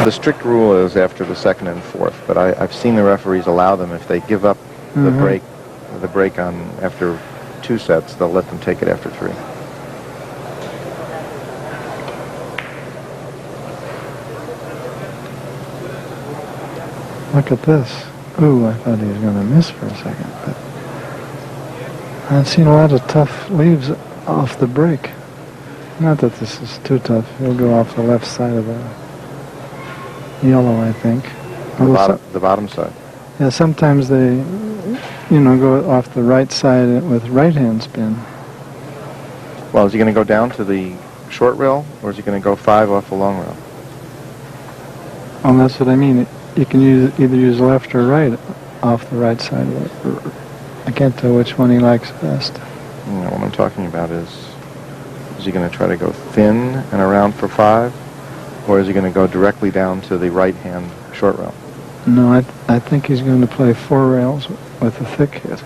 The strict rule is after the second and fourth, but I've seen the referees allow them if they give up the break on after 2 sets, they'll let them take it after 3. Look at this. Ooh, I thought he was going to miss for a second, but I've seen a lot of tough leaves off the break. Not that this is too tough. He'll go off the left side of the yellow, I think. The bottom side. Yeah, sometimes they, go off the right side with right-hand spin. Well, is he going to go down to the short rail, or is he going to go 5 off the long rail? Oh, that's what I mean. You can either use left or right off the right side of it. I can't tell which one he likes best. What I'm talking about is he going to try to go thin and around for 5, or is he going to go directly down to the right-hand short rail? No, I think he's going to play 4 rails with a thick hit.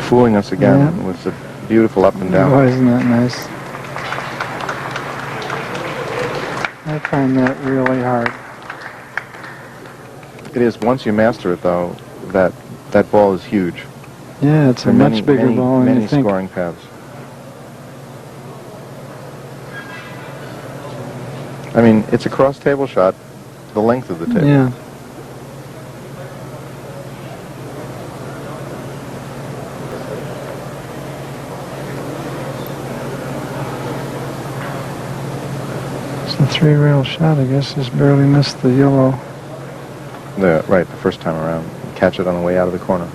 Fooling us again with the beautiful up and down. Oh, isn't that nice? I find that really hard. It is. Once you master it, though, that ball is huge. Yeah, it's a much bigger ball than you think. Many scoring paths. I mean, it's a cross-table shot, the length of the table. Yeah. It's a 3-rail shot, I guess. Just barely missed the yellow. Right, the first time around. Catch it on the way out of the corner.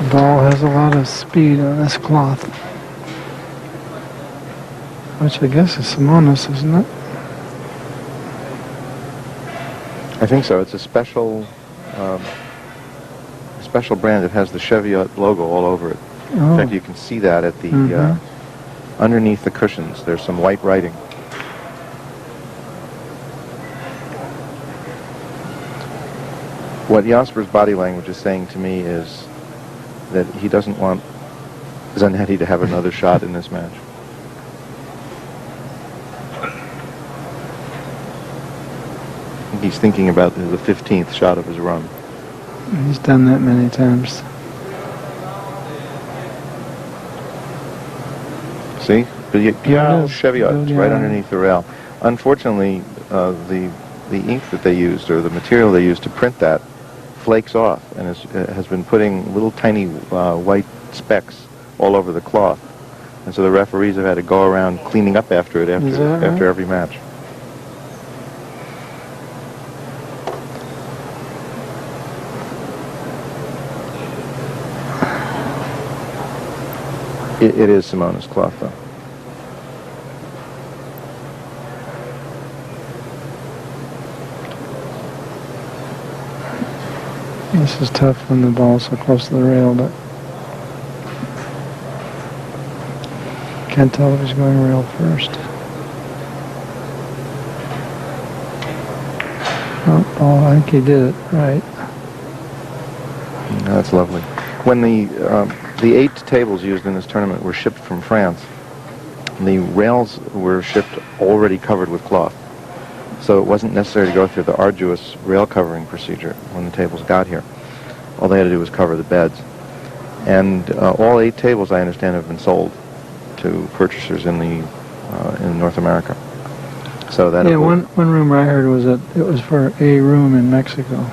The ball has a lot of speed on this cloth, which I guess is Simonis, isn't it? I think so. It's a special brand. It has the Cheviot logo all over it. Oh. In fact, you can see that at the underneath the cushions. There's some white writing. What Jaspers' body language is saying to me is that he doesn't want Zanetti to have another shot in this match. He's thinking about the 15th shot of his run. He's done that many times. See? Cheviot, right underneath the rail. Unfortunately, the ink that they used, or the material they used to print that, flakes off and has been putting little tiny white specks all over the cloth. And so the referees have had to go around cleaning up after it after every match. It is Simonis cloth, though. This is tough when the ball's so close to the rail, but can't tell if he's going rail first. Oh, I think he did it right. That's lovely. When the 8 tables used in this tournament were shipped from France, the rails were shipped already covered with cloth. So it wasn't necessary to go through the arduous rail covering procedure when the tables got here. All they had to do was cover the beds. And all 8 tables, I understand, have been sold to purchasers in North America. So that one rumor I heard was that it was for a room in Mexico.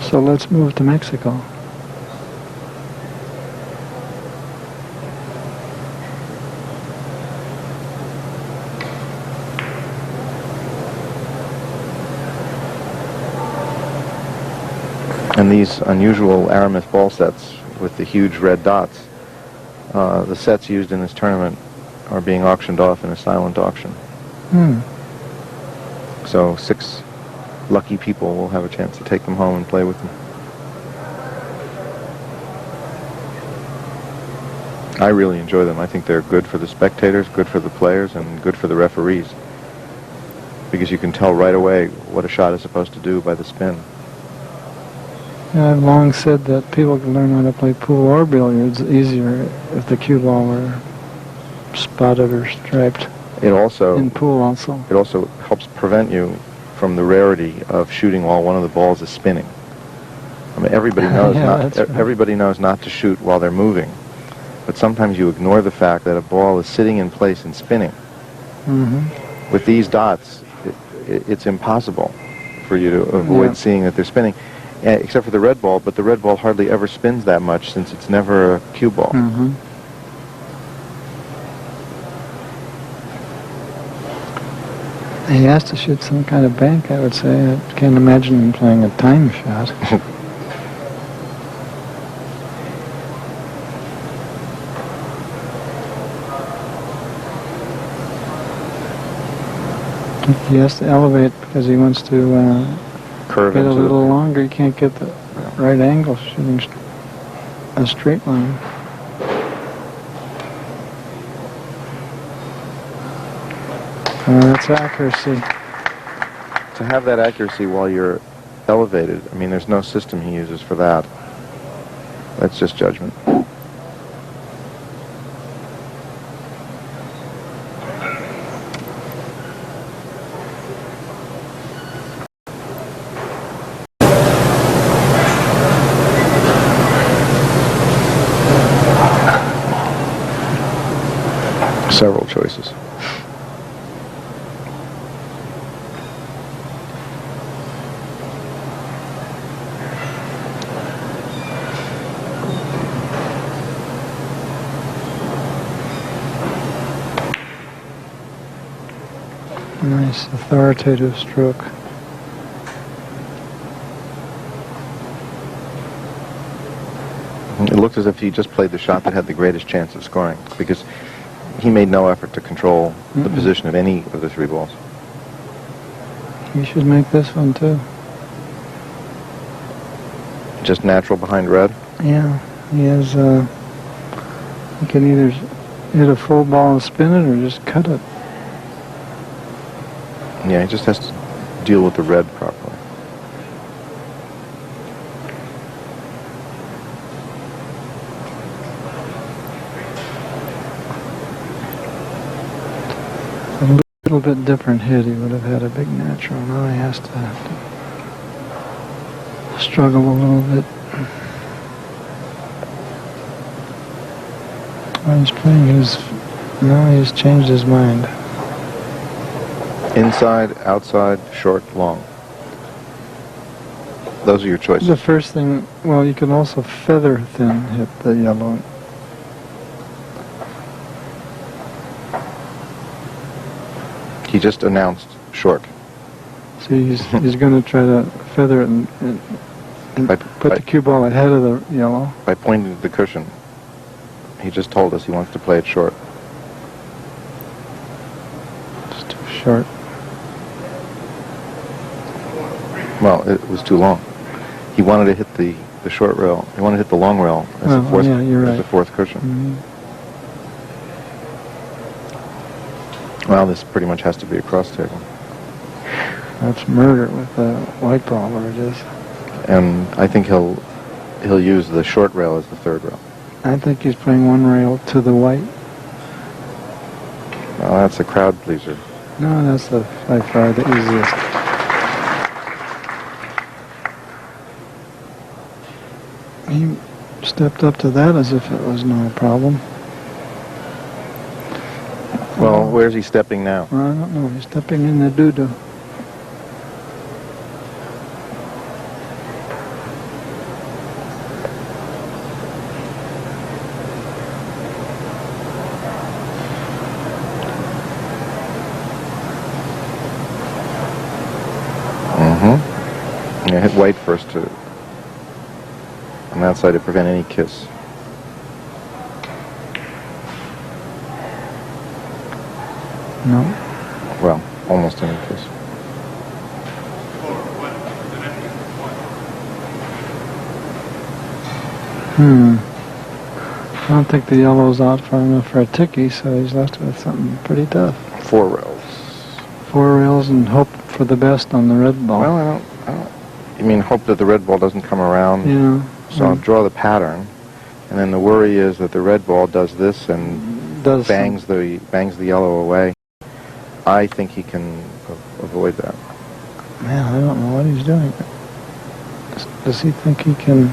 So let's move to Mexico. And these unusual Aramis ball sets with the huge red dots, the sets used in this tournament are being auctioned off in a silent auction. So 6 lucky people will have a chance to take them home and play with them. I really enjoy them. I think they're good for the spectators, good for the players, and good for the referees. Because you can tell right away what a shot is supposed to do by the spin. Yeah, I've long said that people can learn how to play pool or billiards easier if the cue ball were spotted or striped. It also In pool also. It also helps prevent you from the rarity of shooting while one of the balls is spinning. I mean, everybody knows everybody knows not to shoot while they're moving, but sometimes you ignore the fact that a ball is sitting in place and spinning. Mm-hmm. With these dots, it's impossible for you to avoid seeing that they're spinning, except for the red ball. But the red ball hardly ever spins that much since it's never a cue ball. Mm-hmm. He has to shoot some kind of bank, I would say. I can't imagine him playing a time shot. He has to elevate because he wants to Curve get a into little longer. He can't get the right angle shooting a straight line. That's accuracy. To have that accuracy while you're elevated, I mean, there's no system he uses for that. That's just judgment. Several choices. Nice authoritative stroke. It looked as if he just played the shot that had the greatest chance of scoring, because he made no effort to control the position of any of the three balls. You should make this one too. Just natural behind red? Yeah, he has, he can either hit a full ball and spin it or just cut it. Yeah, he just has to deal with the red properly. A little bit different hit, he would have had a big natural. Now he has to struggle a little bit. Well, he's playing his, now he's changed his mind. Inside, outside, short, long. Those are your choices. The first thing, well, you can also feather thin hit the yellow. He just announced short. So he's going to try to feather it and put the cue ball ahead of the yellow. By pointing to the cushion. He just told us he wants to play it short. It's too short. Well, it was too long. He wanted to hit the short rail. He wanted to hit the long rail as the fourth, as the fourth cushion. Mm-hmm. Well, this pretty much has to be a cross table. That's murder with the white ball where it is. And I think he'll use the short rail as the third rail. I think he's playing one rail to the white. Well, that's a crowd pleaser. No, that's by far the easiest. He stepped up to that as if it was no problem. Well, where's he stepping now? Well, I don't know. He's stepping in the doo-doo. Yeah, hit white first to on that side to prevent any kiss. No. Well, almost any kiss. I don't think the yellow's out far enough for a ticky, so he's left with something pretty tough. 4 rails. 4 rails and hope for the best on the red ball. Well, I don't. You mean hope that the red ball doesn't come around? Yeah. So I'll draw the pattern, and then the worry is that the red ball does this and bangs the yellow away. I think he can avoid that. Man, I don't know what he's doing. Does he think he can?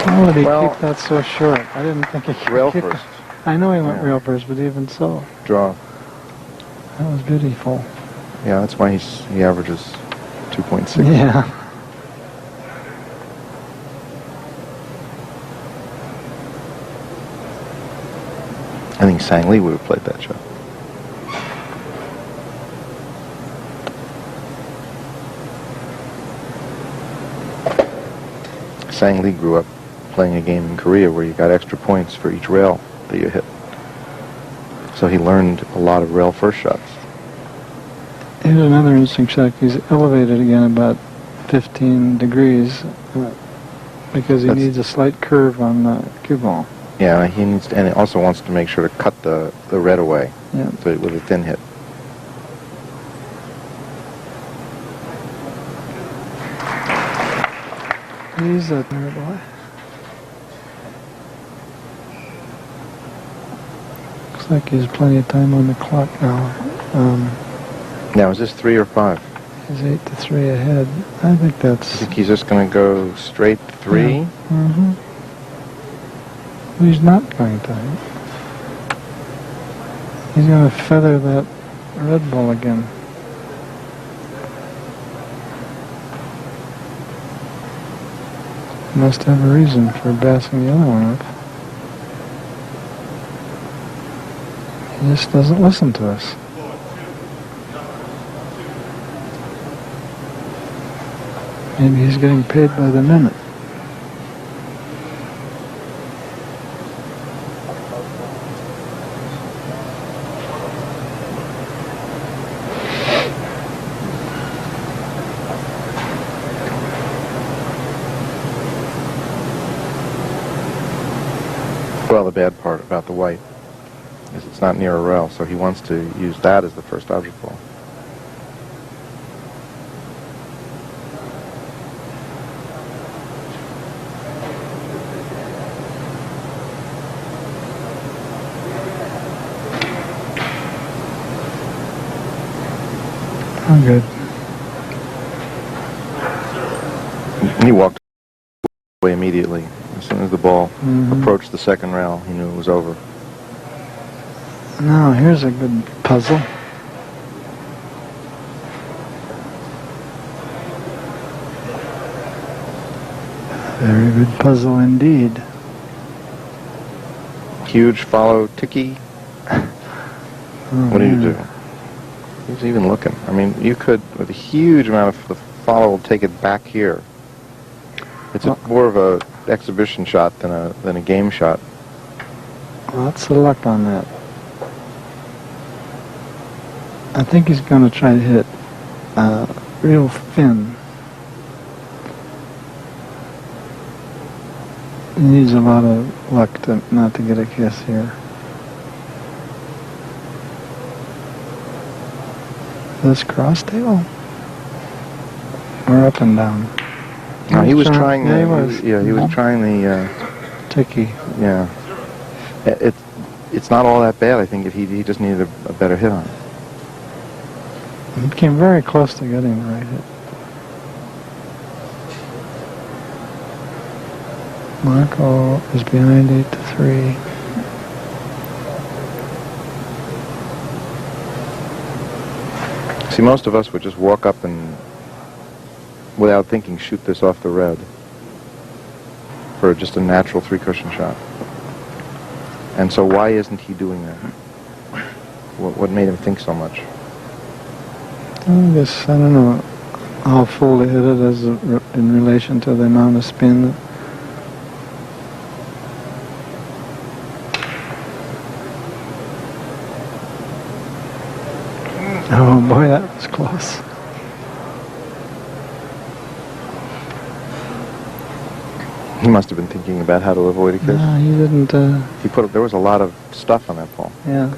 Why would he kick that so short? I didn't think he could rail kick first. it. I know he went rail first, but even so. Draw. That was beautiful. Yeah, that's why he averages 2.6. Yeah. I think Sang Lee would have played that shot. Sang Lee grew up playing a game in Korea where you got extra points for each rail that you hit. So he learned a lot of rail first shots. Here's another interesting shot. He's elevated again about 15 degrees because he needs a slight curve on the cue ball. Yeah, he needs to, and he also wants to make sure to cut the red away. Yeah. So with a thin hit. He's a boy. Looks like he has plenty of time on the clock now. Now, is this 3 or 5? He's 8-3 ahead. I think that's. I think he's just going to go straight 3. Yeah. Mm-hmm. He's not going to. He's going to feather that red ball again. Must have a reason for passing the other one up. He just doesn't listen to us. Maybe he's getting paid by the minute. Well, the bad part about the white is it's not near a rail, so he wants to use that as the first object ball. I'm good. He walked away immediately. As soon as the ball approached the second rail, he knew it was over. Now, here's a good puzzle. Very good puzzle indeed. Huge follow ticky. What do you do? He's even looking. I mean, you could, with a huge amount of the follow, take it back here. It's more of a exhibition shot than a game shot. Lots of luck on that. I think he's going to try to hit real thin. He needs a lot of luck not to get a kiss here. This cross tail? Or up and down? No, he was trying the... Yeah, he was. he was trying the... Ticky. Yeah. It's not all that bad, I think, if he just needed a better hit on it. He came very close to getting the right hit. Marco is behind 8-3. See, most of us would just walk up and, without thinking, shoot this off the red for just a natural 3-cushion shot. And so why isn't he doing that? What made him think so much? I guess, I don't know how full they hit it as in relation to the amount of spin. Oh boy, that was close. He must have been thinking about how to avoid a kiss. No, he didn't. There was a lot of stuff on that ball. Yeah.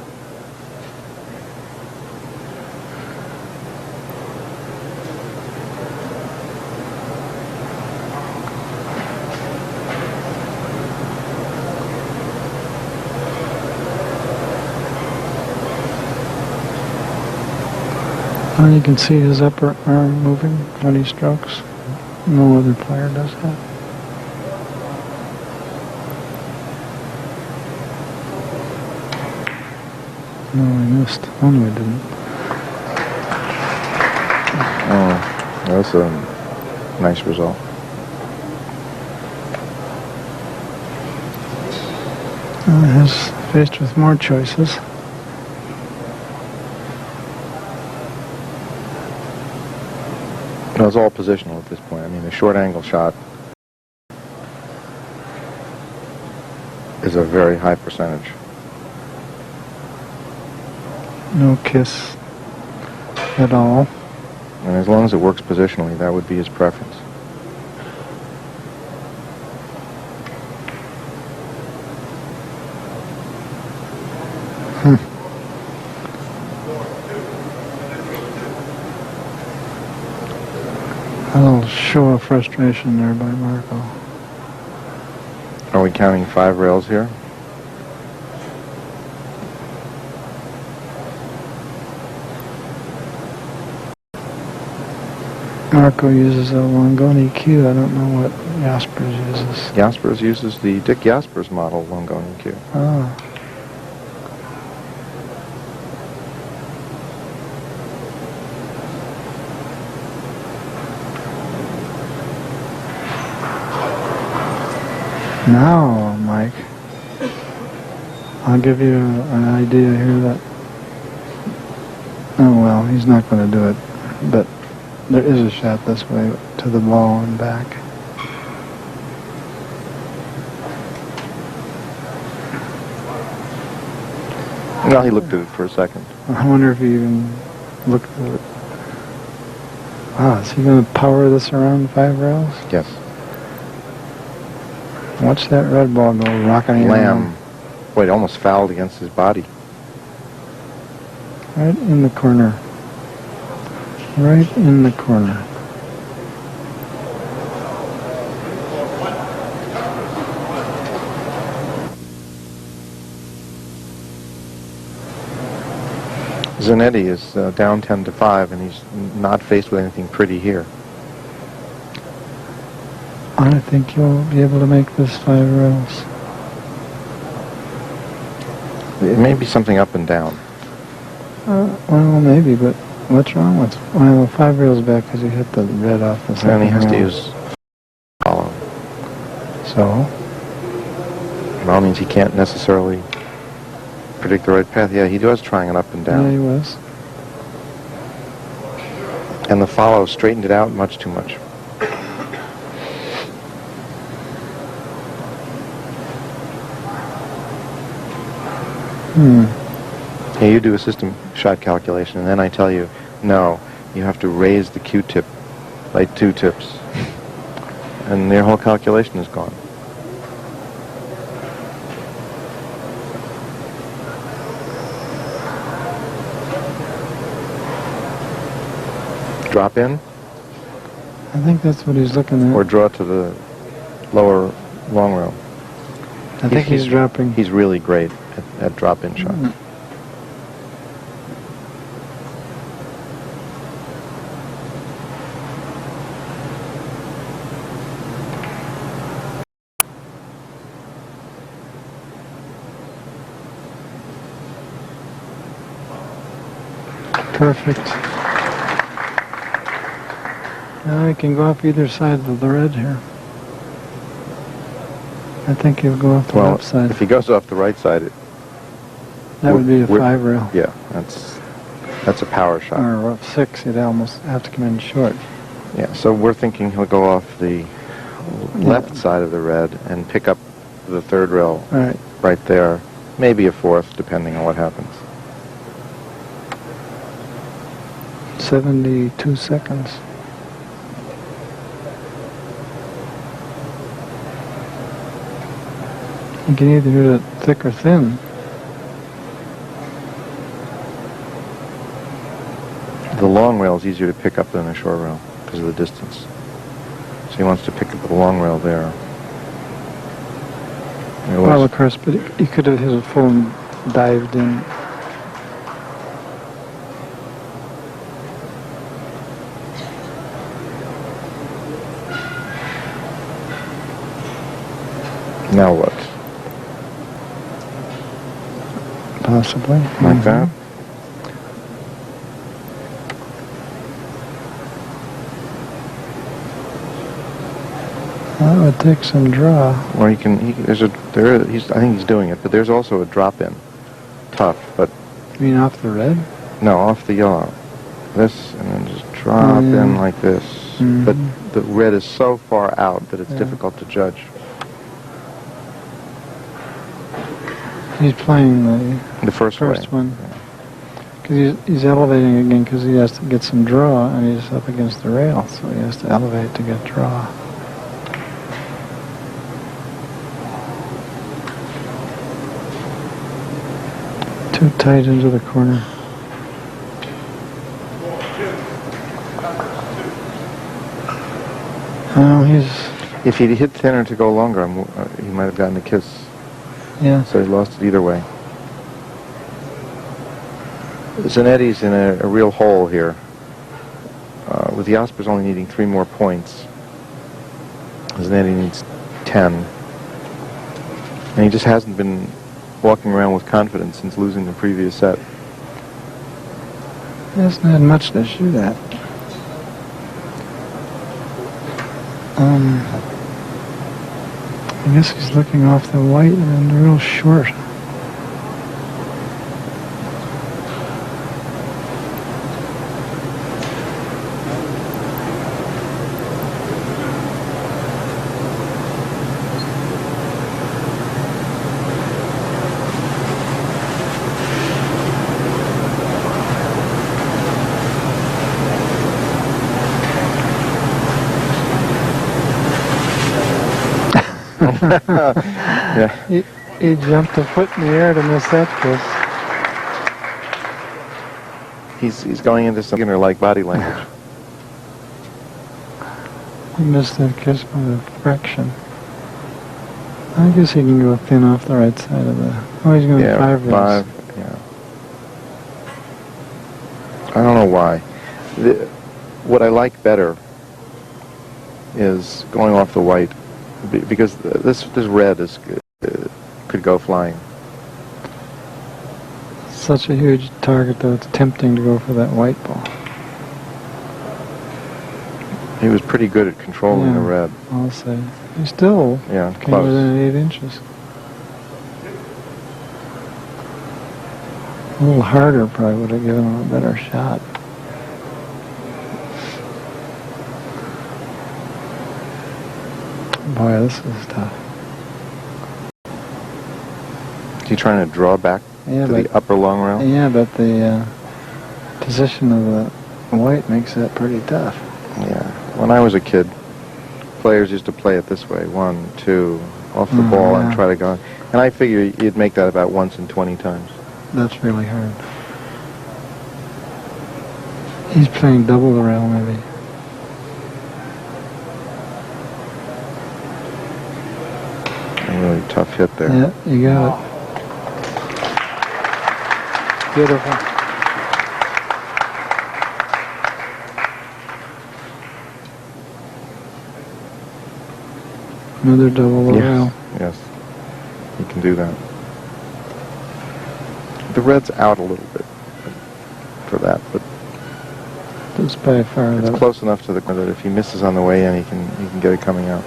Well, you can see his upper arm moving when he strokes. No other player does that. No, we missed. Oh, no, we didn't. Oh, that's a nice result. He's faced with more choices. It was all positional at this point. I mean, the short angle shot is a very high percentage. No kiss at all. And as long as it works positionally, that would be his preference. A little show of frustration there by Marco. Are we counting 5 rails here? Marco uses a Longoni cue. I don't know what Jaspers uses. Jaspers uses the Dick Jaspers model Longoni cue. Ah. Now, Mike, I'll give you an idea here that, oh well, he's not going to do it, but there is a shot this way to the ball and back. Well, he looked at it for a second. I wonder if he even looked at it. Wow, is he going to power this around 5 rails? Yes. Watch that red ball go rocking Lamb. around. Boy, it almost fouled against his body. Right in the corner. Right in the corner. Zanetti is down 10-5, and he's not faced with anything pretty here. I think you'll be able to make this 5 rails. It may be something up and down. Well, maybe, but what's wrong with? Well, 5 rails back because you hit the red off the second And he has to rail. use follow. So? Well, it means he can't necessarily predict the right path. Yeah, he was trying it up and down. Yeah, he was. And the follow straightened it out much too much. Hey, you do a system shot calculation, and then I tell you, no, you have to raise the Q-tip by 2 tips. And their whole calculation is gone. Drop in? I think that's what he's looking at. Or draw to the lower long rail? I think he's dropping. He's really great at drop-in shots. Perfect. Now he can go off either side of the red here. I think he'll go off the left side. If he goes off the right side, That would be a 5 rail. Yeah, that's a power shot. Or 6, he'd almost have to come in short. Yeah, so we're thinking he'll go off the left side of the red and pick up the 3rd rail right there. Maybe a 4th, depending on what happens. 72 seconds. You can either do it thick or thin. The long rail is easier to pick up than the short rail because of the distance. So he wants to pick up the long rail there. Well, of course, but he could have hit a full and dived in. Now what? Possibly. Like that? That would take some draw. Well, I think he's doing it, but there's also a drop in. Tough, but... You mean off the red? No, off the yellow. This, and then just drop in like this. Mm-hmm. But the red is so far out that it's difficult to judge. He's playing The first one. Because he's elevating again because he has to get some draw, and he's up against the rail, so he has to elevate to get draw. Too tight into the corner. Oh, If he'd hit thinner to go longer, he might have gotten a kiss. Yeah. So he lost it either way. Zanetti's in a real hole here. With the Jaspers only needing 3 more points, Zanetti needs 10. And he just hasn't been walking around with confidence since losing the previous set. He hasn't had much to shoot at. I guess he's looking off the white and real short. Yeah. He jumped a foot in the air to miss that kiss. He's going into some beginner-like body language. He missed that kiss by a fraction. I guess he can go thin off the right side of the... Oh, he's going to 5 this. 5, yeah. I don't know why. What I like better is going off the white, because this red is could go flying. Such a huge target, though. It's tempting to go for that white ball. He was pretty good at controlling the red. I'll say. He still came close. within 8 inches. A little harder probably would have given him a better shot. Boy, this is tough. Is he trying to draw back to the upper long rail? Yeah, but the position of the white makes that pretty tough. Yeah. When I was a kid, players used to play it this way: 1, 2, off the ball, and try to go. And I figure you'd make that about once in 20 times. That's really hard. He's playing double the rail, maybe. A really tough hit there. Yeah, you got it. Beautiful. Another double the rail. Yes, you can do that. The red's out a little bit for that, but it's by far. It's close enough to the that if he misses on the way in, he can get it coming out.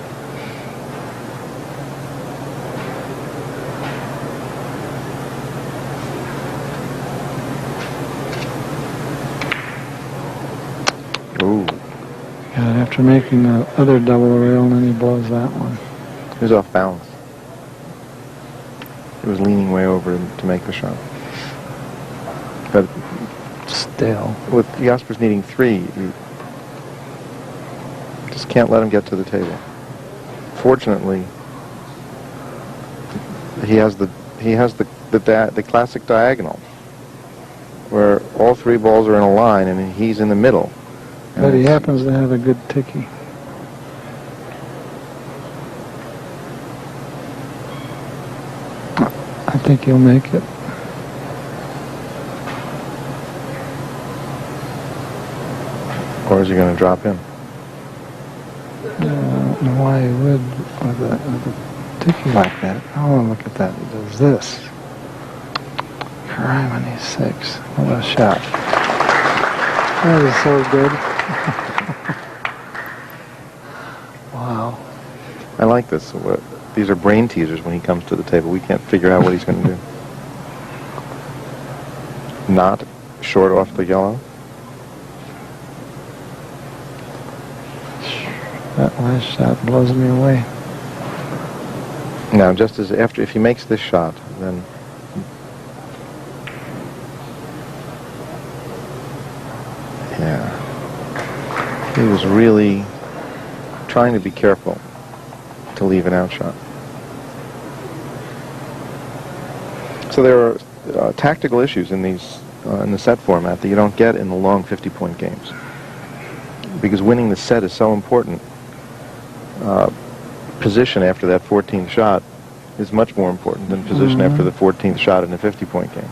Ooh. Yeah, after making the other double rail, and then he blows that one. He was off balance. He was leaning way over to make the shot. But stale. With Jaspers needing 3, you just can't let him get to the table. Fortunately, he has the classic diagonal, where all 3 balls are in a line and he's in the middle. But he happens to have a good ticky. I think he'll make it. Or is he going to drop in? I don't know why he would with a ticky like that. Oh, look at that. He does this. Criminy 6. What a shot. That is so good. Wow. I like this. These are brain teasers when he comes to the table. We can't figure out what he's going to do. Not short off the yellow. That last shot blows me away. Now, just as if he makes this shot, then yeah, he was really trying to be careful to leave an out shot. So there are tactical issues in these in the set format that you don't get in the long 50-point games, because winning the set is so important. Position after that 14th shot is much more important than position after the 14th shot in a 50-point game.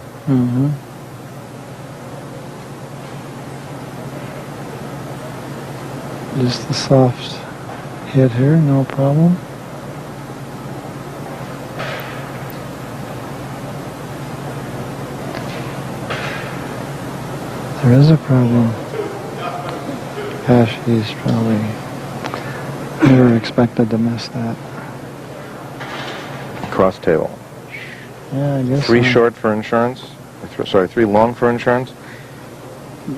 Just a soft hit here, no problem. There is a problem. Gosh, he's probably never expected to miss that. Cross table. Yeah, I guess 3 so. short for insurance. Sorry, 3 long for insurance.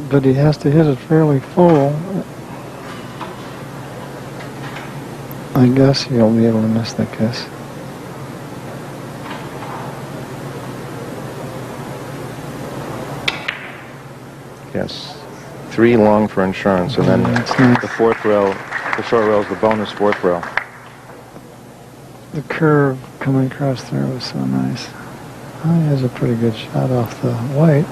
But he has to hit it fairly full. I guess he'll be able to miss the kiss. Yes. 3 long for insurance, and then That's nice. the 4th rail, the short rail is the bonus 4th rail. The curve coming across there was so nice. Oh, he has a pretty good shot off the white.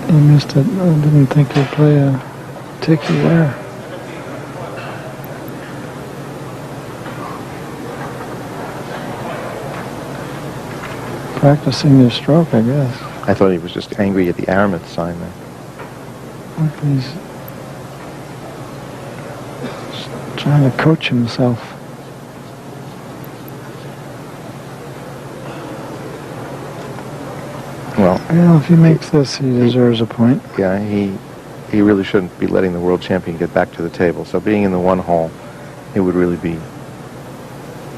He missed it. I didn't think he'd play a ticky there. Practicing his stroke, I guess. I thought he was just angry at the Aramis sign there. Look, he's trying to coach himself. Well, Well, if he makes this, he deserves a point. yeah, he really shouldn't be letting the world champion get back to the table. So being in the 1 hole, it would really be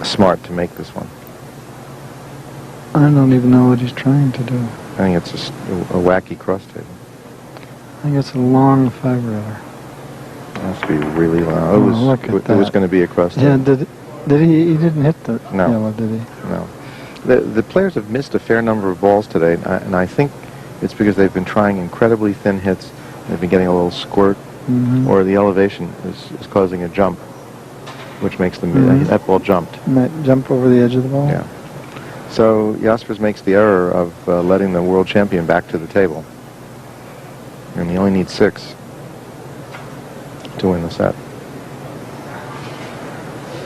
smart to make this one. I don't even know what he's trying to do. I think it's just a wacky cross table. I think it's a long 5-railer. It has to be really long. Oh, look at It was that. going to be a cross Yeah, table. did he? He didn't hit the No. yellow, did he? No. The players have missed a fair number of balls today, and I think it's because they've been trying incredibly thin hits. They've been getting a little squirt, or the elevation is causing a jump, which makes them that ball jumped. Might jump over the edge of the ball. Yeah. So Jaspers makes the error of letting the world champion back to the table, and he only needs 6 to win the set.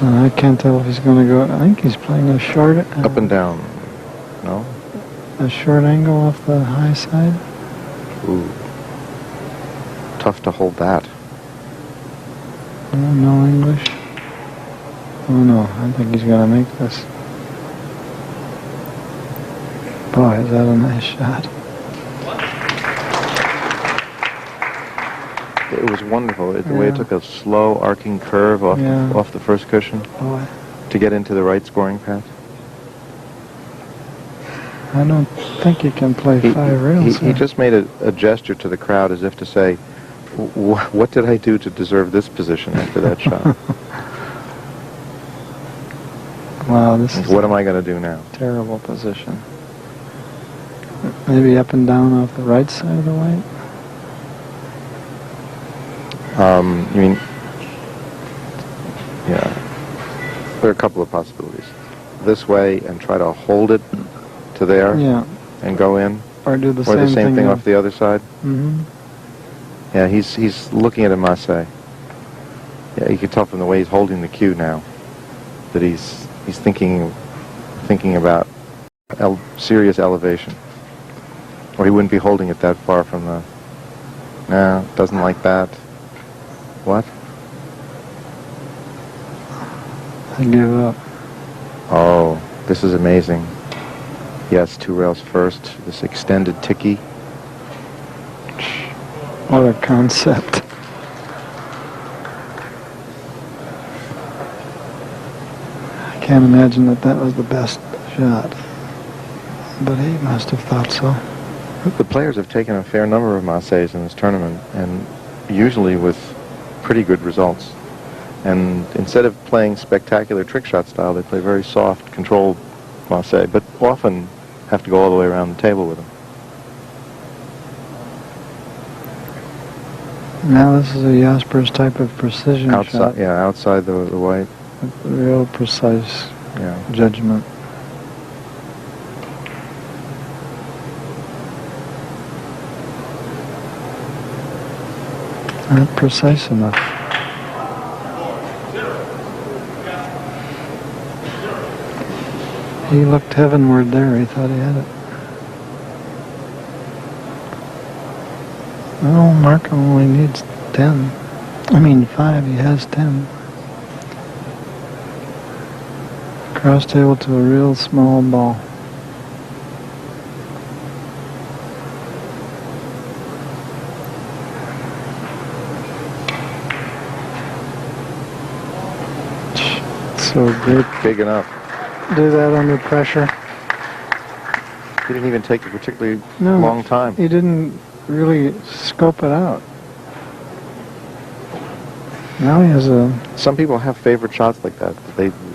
I can't tell if he's going to go. I think he's playing a short. Up and down. No? A short angle off the high side. Ooh. Tough to hold that. Oh, no English. Oh no, I think he's going to make this. Boy, is that a nice shot. It was wonderful. The way it took a slow arcing curve off the first cushion. Boy. to get into the right scoring path? I don't think he can play 5 rails. He just made a gesture to the crowd as if to say, what did I do to deserve this position after that shot? Wow, this is What am I going to do now? terrible position. Maybe up and down off the right side of the white? You mean, yeah, there are a couple of possibilities. This way and try to hold it to there Yeah. and go in, Or do the or the same thing yeah. off the other side. Mm-hmm. Yeah, he's looking at a masse. Yeah, you can tell from the way he's holding the cue now that he's thinking about serious elevation, or he wouldn't be holding it that far from the. No, doesn't like that. What? I give up. Oh, this is amazing. Yes, 2 rails first. This extended ticky. What a concept. I can't imagine that was the best shot. But he must have thought so. The players have taken a fair number of masses in this tournament, and usually with pretty good results. And instead of playing spectacular trick shot style, they play very soft, controlled masse, but often have to go all the way around the table with them. Now this is a Jaspers type of precision Outside, shot. yeah, outside the white. Real precise Yeah. judgment. Not precise enough. He looked heavenward there. He thought he had it. No, Marco only needs 10. I mean 5. He has 10. Cross table to a real small ball. So great. Big enough. Do that under pressure. He didn't even take a particularly No, long time. he didn't really scope it out. Now he has a... Some people have favorite shots like that.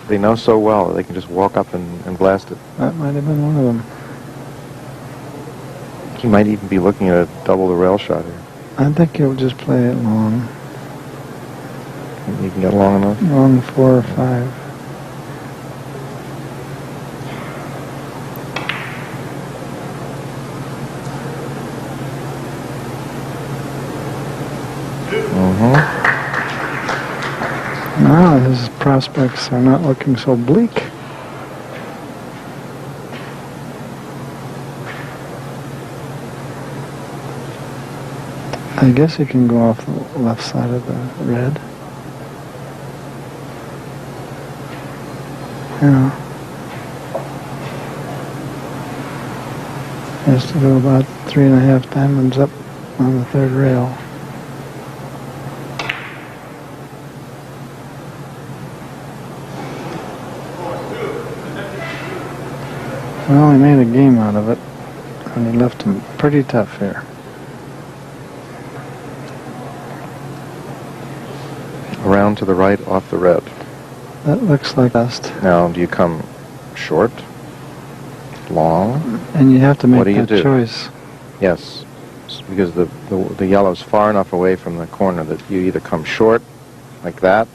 They know so well that they can just walk up and blast it. That might have been one of them. He might even be looking at a double the rail shot here. I think he'll just play it long. You can get long enough. Long 4 or 5. Now his prospects are not looking so bleak. I guess he can go off the left side of the red. Yeah. He has to go about 3.5 diamonds up on the 3rd rail. Well, he made a game out of it, and he left him pretty tough here. Around to the right, off the red. That looks like best. Now, do you come short, long? And you have to make What do you that do? choice. Yes, because the yellow's far enough away from the corner that you either come short, like that,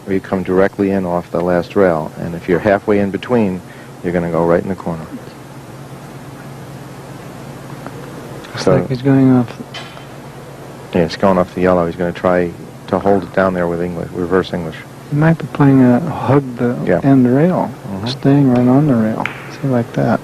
or you come directly in off the last rail. And if you're halfway in between, you're going to go right in the corner. Looks like he's going off. Yeah, he's going off the yellow. He's going to try to hold it down there with English, reverse English. He might be playing a hug the Yeah. end rail, staying right on the rail. See, like that.